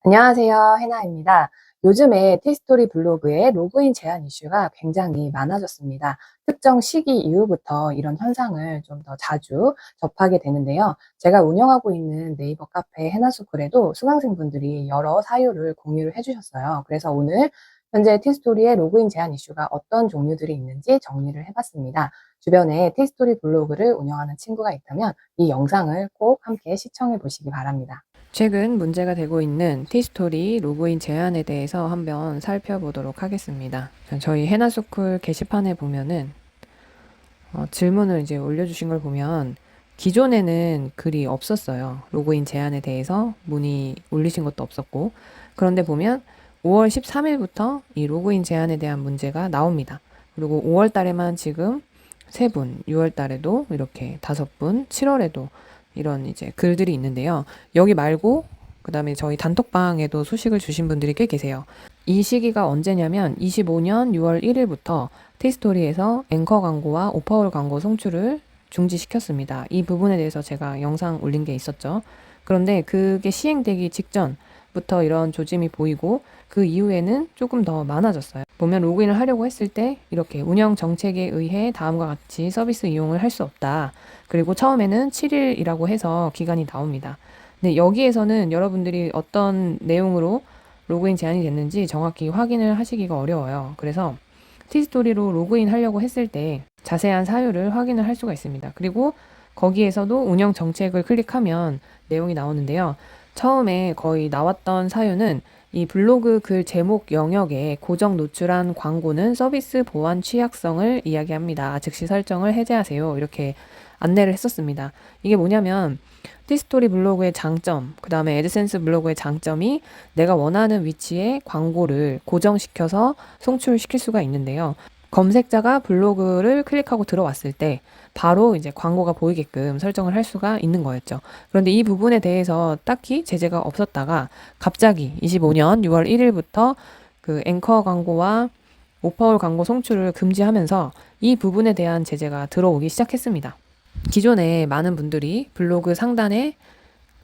안녕하세요. 해나입니다. 요즘에 티스토리 블로그에 로그인 제한 이슈가 굉장히 많아졌습니다. 특정 시기 이후부터 이런 현상을 좀 더 자주 접하게 되는데요. 제가 운영하고 있는 네이버 카페 해나스쿨에도 수강생분들이 여러 사유를 공유를 해주셨어요. 그래서 오늘 현재 티스토리의 로그인 제한 이슈가 어떤 종류들이 있는지 정리를 해봤습니다. 주변에 티스토리 블로그를 운영하는 친구가 있다면 이 영상을 꼭 함께 시청해 보시기 바랍니다. 최근 문제가 되고 있는 티스토리 로그인 제한에 대해서 한번 살펴보도록 하겠습니다. 저희 해나스쿨 게시판에 보면은 질문을 이제 올려주신 걸 보면 기존에는 글이 없었어요. 로그인 제한에 대해서 문의 올리신 것도 없었고, 그런데 보면 5월 13일부터 이 로그인 제한에 대한 문제가 나옵니다. 그리고 5월 달에만 지금 3분, 6월 달에도 이렇게 5분, 7월에도 이런 이제 글들이 있는데요. 여기 말고 그다음에 저희 단톡방에도 소식을 주신 분들이 꽤 계세요. 이 시기가 언제냐면 25년 6월 1일부터 티스토리에서 앵커 광고와 오퍼월 광고 송출을 중지시켰습니다. 이 부분에 대해서 제가 영상 올린 게 있었죠. 그런데 그게 시행되기 직전부터 이런 조짐이 보이고 그 이후에는 조금 더 많아졌어요. 보면 로그인을 하려고 했을 때 이렇게 운영 정책에 의해 다음과 같이 서비스 이용을 할 수 없다. 그리고 처음에는 7일이라고 해서 기간이 나옵니다. 근데 여기에서는 여러분들이 어떤 내용으로 로그인 제한이 됐는지 정확히 확인을 하시기가 어려워요. 그래서 티스토리로 로그인 하려고 했을 때 자세한 사유를 확인을 할 수가 있습니다. 그리고 거기에서도 운영 정책을 클릭하면 내용이 나오는데요. 처음에 거의 나왔던 사유는 이 블로그 글 제목 영역에 고정 노출한 광고는 서비스 보안 취약성을 이야기합니다. 즉시 설정을 해제하세요. 이렇게 안내를 했었습니다. 이게 뭐냐면 티스토리 블로그의 장점, 그 다음에 애드센스 블로그의 장점이 내가 원하는 위치에 광고를 고정시켜서 송출시킬 수가 있는데요. 검색자가 블로그를 클릭하고 들어왔을 때 바로 이제 광고가 보이게끔 설정을 할 수가 있는 거였죠. 그런데 이 부분에 대해서 딱히 제재가 없었다가 갑자기 25년 6월 1일부터 그 앵커 광고와 오퍼월 광고 송출을 금지하면서 이 부분에 대한 제재가 들어오기 시작했습니다. 기존에 많은 분들이 블로그 상단에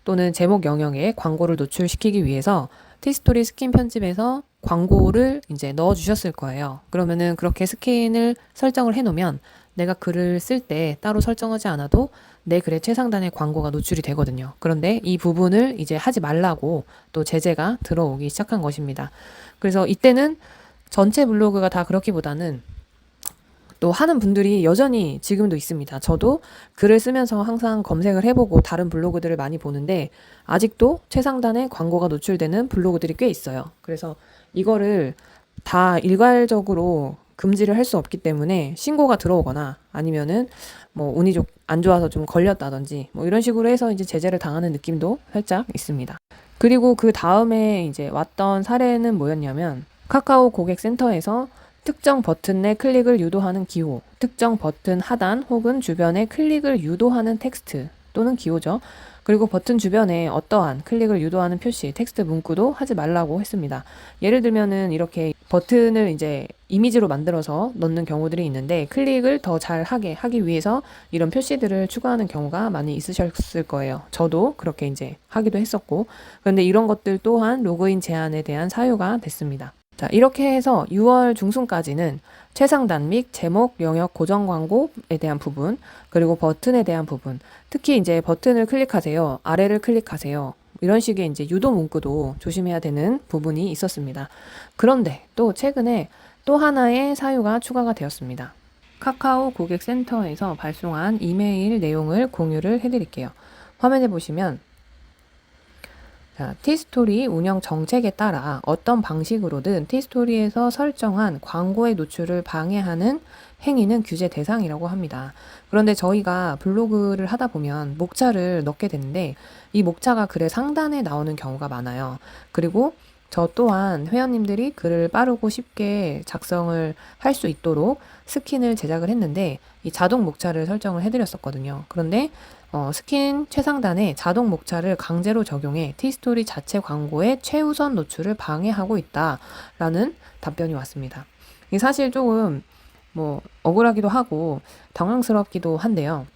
또는 제목 영역에 광고를 노출시키기 위해서 티스토리 스킨 편집에서 광고를 이제 넣어 주셨을 거예요. 그러면은 그렇게 스킨을 설정을 해 놓으면 내가 글을 쓸 때 따로 설정하지 않아도 내 글의 최상단에 광고가 노출이 되거든요. 그런데 이 부분을 이제 하지 말라고 또 제재가 들어오기 시작한 것입니다. 그래서 이때는 전체 블로그가 다 그렇기보다는 또 하는 분들이 여전히 지금도 있습니다. 저도 글을 쓰면서 항상 검색을 해보고 다른 블로그들을 많이 보는데 아직도 최상단에 광고가 노출되는 블로그들이 꽤 있어요. 그래서 이거를 다 일괄적으로 금지를 할 수 없기 때문에 신고가 들어오거나 아니면은 뭐 운이 안 좋아서 좀 걸렸다든지 뭐 이런 식으로 해서 이제 제재를 당하는 느낌도 살짝 있습니다. 그리고 그 다음에 이제 왔던 사례는 뭐였냐면 카카오 고객센터에서 특정 버튼 내 클릭을 유도하는 기호, 특정 버튼 하단 혹은 주변에 클릭을 유도하는 텍스트 또는 기호죠. 그리고 버튼 주변에 어떠한 클릭을 유도하는 표시, 텍스트 문구도 하지 말라고 했습니다. 예를 들면은 이렇게 버튼을 이제 이미지로 만들어서 넣는 경우들이 있는데 클릭을 더 잘 하기 위해서 이런 표시들을 추가하는 경우가 많이 있으셨을 거예요. 저도 그렇게 이제 하기도 했었고. 그런데 이런 것들 또한 로그인 제한에 대한 사유가 됐습니다. 자, 이렇게 해서 6월 중순까지는 최상단 및 제목 영역 고정 광고에 대한 부분, 그리고 버튼에 대한 부분, 특히 이제 버튼을 클릭하세요, 아래를 클릭하세요. 이런 식의 이제 유도 문구도 조심해야 되는 부분이 있었습니다. 그런데 또 최근에 또 하나의 사유가 추가가 되었습니다. 카카오 고객센터에서 발송한 이메일 내용을 공유를 해드릴게요. 화면에 보시면 자, 티스토리 운영 정책에 따라 어떤 방식으로든 티스토리에서 설정한 광고의 노출을 방해하는 행위는 규제 대상이라고 합니다. 그런데 저희가 블로그를 하다 보면 목차를 넣게 되는데 이 목차가 글의 상단에 나오는 경우가 많아요. 그리고 저 또한 회원님들이 글을 빠르고 쉽게 작성을 할 수 있도록 스킨을 제작을 했는데 이 자동 목차를 설정을 해드렸었거든요. 그런데 스킨 최상단에 자동 목차를 강제로 적용해 티스토리 자체 광고의 최우선 노출을 방해하고 있다라는 답변이 왔습니다. 이게 사실 조금 억울하기도 하고 당황스럽기도 한데요.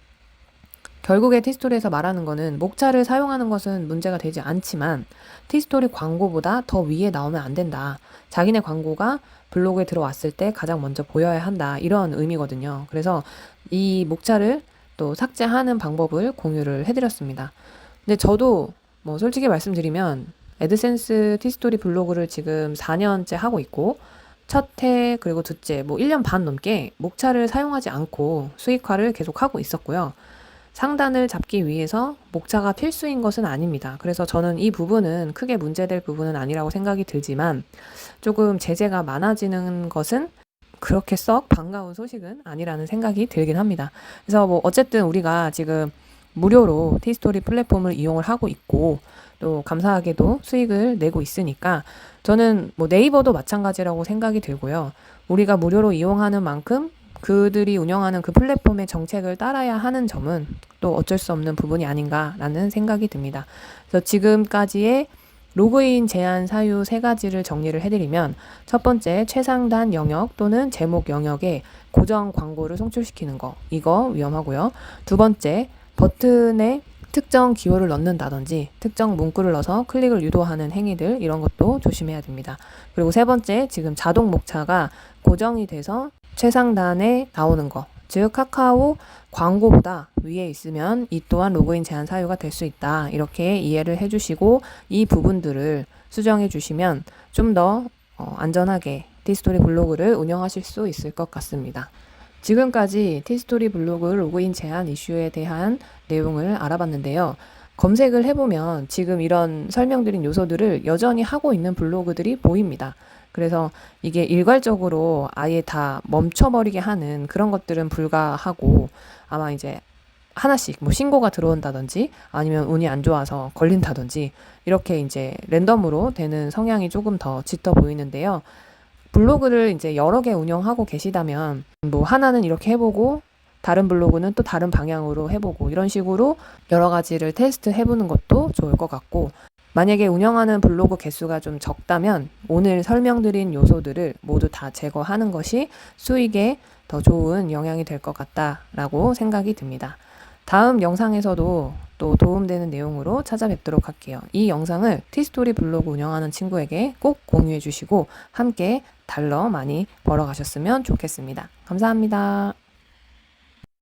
결국에 티스토리에서 말하는 거는 목차를 사용하는 것은 문제가 되지 않지만 티스토리 광고보다 더 위에 나오면 안 된다. 자기네 광고가 블로그에 들어왔을 때 가장 먼저 보여야 한다. 이런 의미거든요. 그래서 이 목차를 또 삭제하는 방법을 공유를 해드렸습니다. 근데 저도 뭐 솔직히 말씀드리면 애드센스 티스토리 블로그를 지금 4년째 하고 있고 첫 해 그리고 둘째 뭐 1년 반 넘게 목차를 사용하지 않고 수익화를 계속 하고 있었고요. 상단을 잡기 위해서 목차가 필수인 것은 아닙니다. 그래서 저는 이 부분은 크게 문제될 부분은 아니라고 생각이 들지만 조금 제재가 많아지는 것은 그렇게 썩 반가운 소식은 아니라는 생각이 들긴 합니다. 그래서 뭐 어쨌든 우리가 지금 무료로 티스토리 플랫폼을 이용을 하고 있고 또 감사하게도 수익을 내고 있으니까 저는 뭐 네이버도 마찬가지라고 생각이 들고요. 우리가 무료로 이용하는 만큼 그들이 운영하는 그 플랫폼의 정책을 따라야 하는 점은 또 어쩔 수 없는 부분이 아닌가라는 생각이 듭니다. 그래서 지금까지의 로그인 제한 사유 3가지를 정리를 해드리면 첫 번째, 최상단 영역 또는 제목 영역에 고정 광고를 송출시키는 거, 이거 위험하고요. 두 번째, 버튼에 특정 기호를 넣는다든지 특정 문구를 넣어서 클릭을 유도하는 행위들, 이런 것도 조심해야 됩니다. 그리고 세 번째, 지금 자동 목차가 고정이 돼서 최상단에 나오는 거, 즉 카카오 광고보다 위에 있으면 이 또한 로그인 제한 사유가 될 수 있다. 이렇게 이해를 해주시고 이 부분들을 수정해 주시면 좀 더 안전하게 티스토리 블로그를 운영하실 수 있을 것 같습니다. 지금까지 티스토리 블로그 로그인 제한 이슈에 대한 내용을 알아봤는데요. 검색을 해보면 지금 이런 설명드린 요소들을 여전히 하고 있는 블로그들이 보입니다. 그래서 이게 일괄적으로 아예 다 멈춰버리게 하는 그런 것들은 불가하고 아마 이제 하나씩 뭐 신고가 들어온다든지 아니면 운이 안 좋아서 걸린다든지 이렇게 이제 랜덤으로 되는 성향이 조금 더 짙어 보이는데요. 블로그를 이제 여러 개 운영하고 계시다면 뭐 하나는 이렇게 해보고 다른 블로그는 또 다른 방향으로 해보고 이런 식으로 여러 가지를 테스트 해보는 것도 좋을 것 같고, 만약에 운영하는 블로그 개수가 좀 적다면 오늘 설명드린 요소들을 모두 다 제거하는 것이 수익에 더 좋은 영향이 될 것 같다라고 생각이 듭니다. 다음 영상에서도 또 도움되는 내용으로 찾아뵙도록 할게요. 이 영상을 티스토리 블로그 운영하는 친구에게 꼭 공유해 주시고 함께 달러 많이 벌어가셨으면 좋겠습니다. 감사합니다.